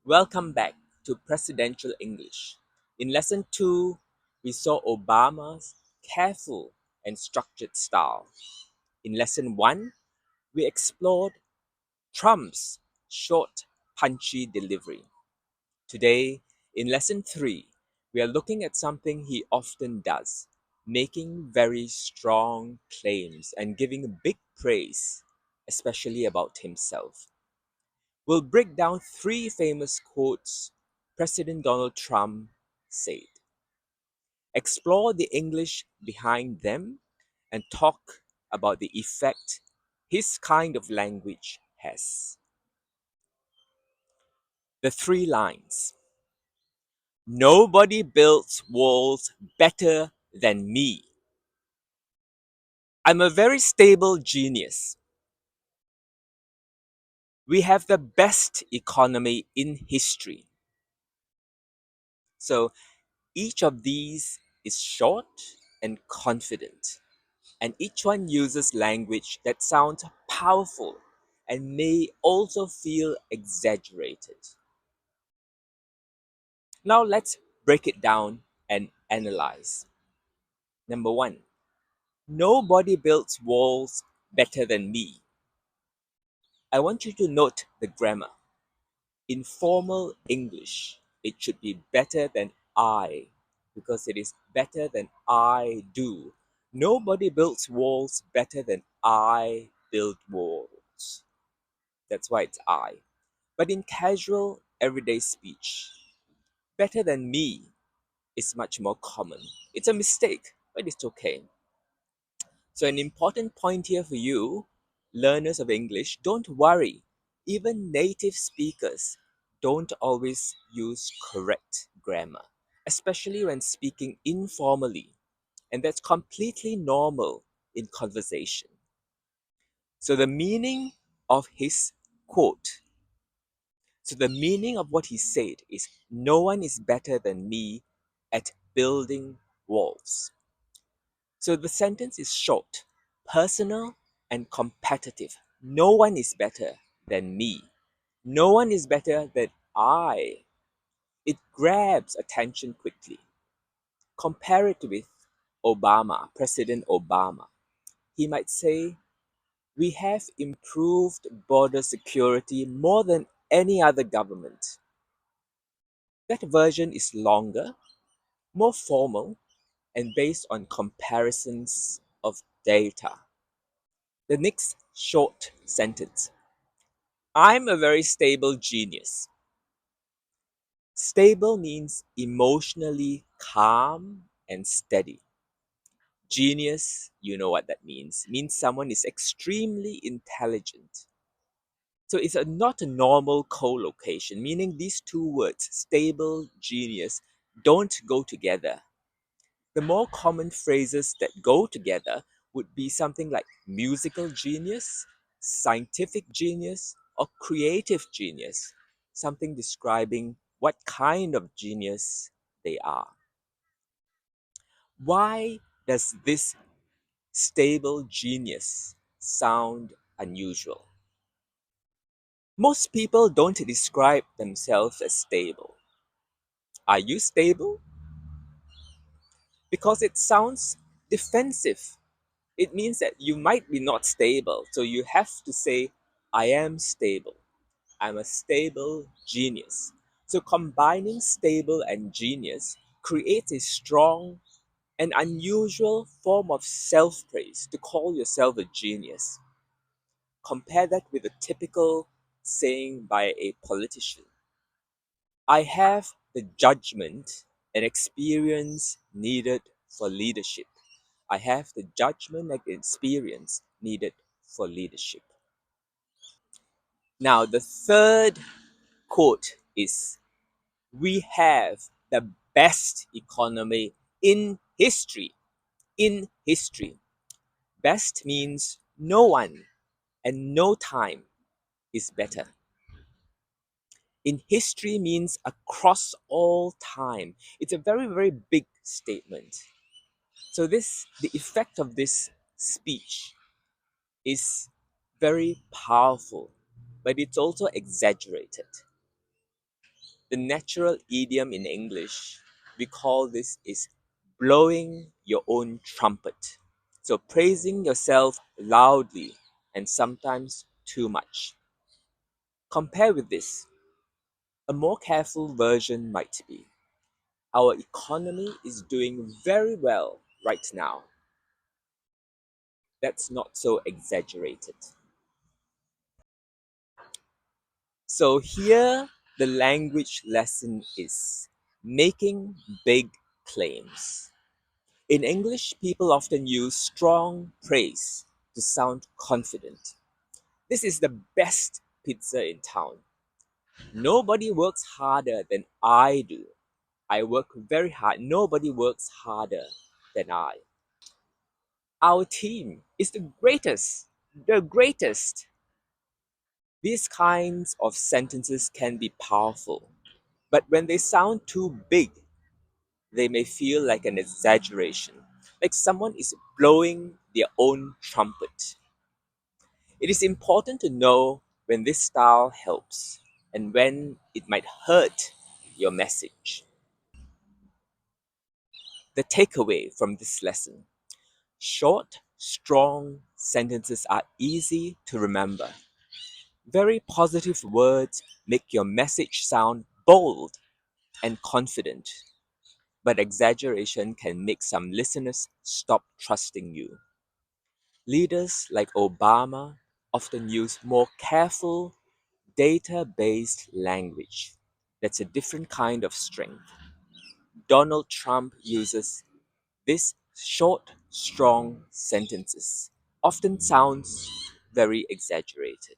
Welcome back to Presidential English. In Lesson 2, we saw Obama's careful and structured style. In Lesson 1, we explored Trump's short, punchy delivery. Today, in Lesson 3, we are looking at something he often does, making very strong claims and giving big praise, especially about himself. We'll break down three famous quotes President Donald Trump said, explore the English behind them, and talk about the effect his kind of language has. The three lines: nobody builds walls better than me. I'm a very stable genius. We have the best economy in history. So each of these is short and confident, and each one uses language that sounds powerful and may also feel exaggerated. Now let's break it down and analyze. Number one, nobody builds walls better than me. I want you to note the grammar. In formal English, it should be better than I, because it is better than I do. Nobody builds walls better than I build walls. That's why it's I. But in casual, everyday speech, better than me is much more common. It's a mistake, but it's okay. So, an important point here for you, learners of English, don't worry. Even native speakers don't always use correct grammar, especially when speaking informally. And that's completely normal in conversation. So, the meaning of his quote, so the meaning of what he said is no one is better than me at building walls. So the sentence is short, personal, and competitive. No one is better than me. No one is better than I. It grabs attention quickly. Compare it with Obama, President Obama. He might say, we have improved border security more than any other government. That version is longer, more formal, and based on comparisons of data. The next short sentence: I'm a very stable genius. Stable means emotionally calm and steady. Genius, you know what that means someone is extremely intelligent. So it's not a normal collocation, meaning these two words, stable, genius, don't go together. The more common phrases that go together would be something like musical genius, scientific genius, or creative genius, something describing what kind of genius they are. Why does this stable genius sound unusual? Most people don't describe themselves as stable. Are you stable? Because it sounds defensive. It means that you might be not stable. So you have to say, I am stable. I'm a stable genius. So combining stable and genius creates a strong and unusual form of self praise to call yourself a genius. Compare that with a typical saying by a politician: I have the judgment and experience needed for leadership. I have the judgment and experience needed for leadership. Now, the third quote is: we have the best economy in history. In history. Best means no one and no time is better. In history means across all time. It's a very, very big statement. So the effect of this speech is very powerful, but it's also exaggerated. The natural idiom in English, we call this is blowing your own trumpet. So praising yourself loudly and sometimes too much. Compare with this. A more careful version might be our economy is doing very well right now. That's not so exaggerated. So here the language lesson is making big claims. In English, people often use strong praise to sound confident. This is the best pizza in town. Nobody works harder than I do. I work very hard. Nobody works harder than I. Our team is the greatest. The greatest. These kinds of sentences can be powerful, but when they sound too big, they may feel like an exaggeration, like someone is blowing their own trumpet. It is important to know when this style helps and when it might hurt your message. The takeaway from this lesson: short, strong sentences are easy to remember. Very positive words make your message sound bold and confident, but exaggeration can make some listeners stop trusting you. Leaders like Obama often use more careful, data based language. That's a different kind of strength. Donald Trump uses these short, strong sentences. Often sounds very exaggerated.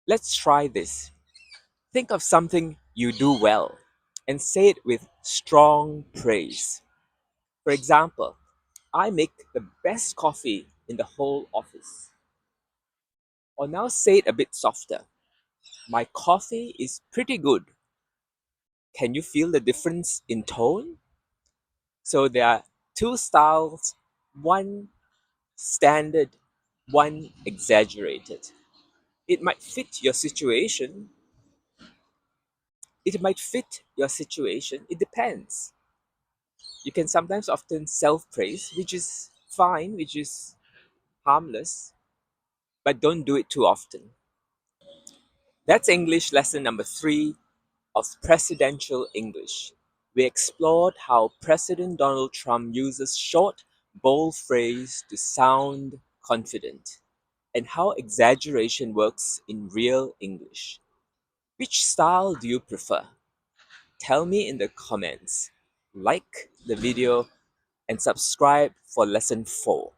Let's try this. Think of something you do well and say it with strong praise. For example, I make the best coffee in the whole office. Or now say it a bit softer. My coffee is pretty good. Can you feel the difference in tone? So there are two styles, one standard, one exaggerated. It might fit your situation. It might fit your situation. It depends. You can sometimes often self praise, which is fine, which is harmless, but don't do it too often. That's English lesson number 3 of Presidential English. We explored how President Donald Trump uses short, bold phrase to sound confident, and how exaggeration works in real English. Which style do you prefer? Tell me in the comments. Like the video and subscribe for lesson 4.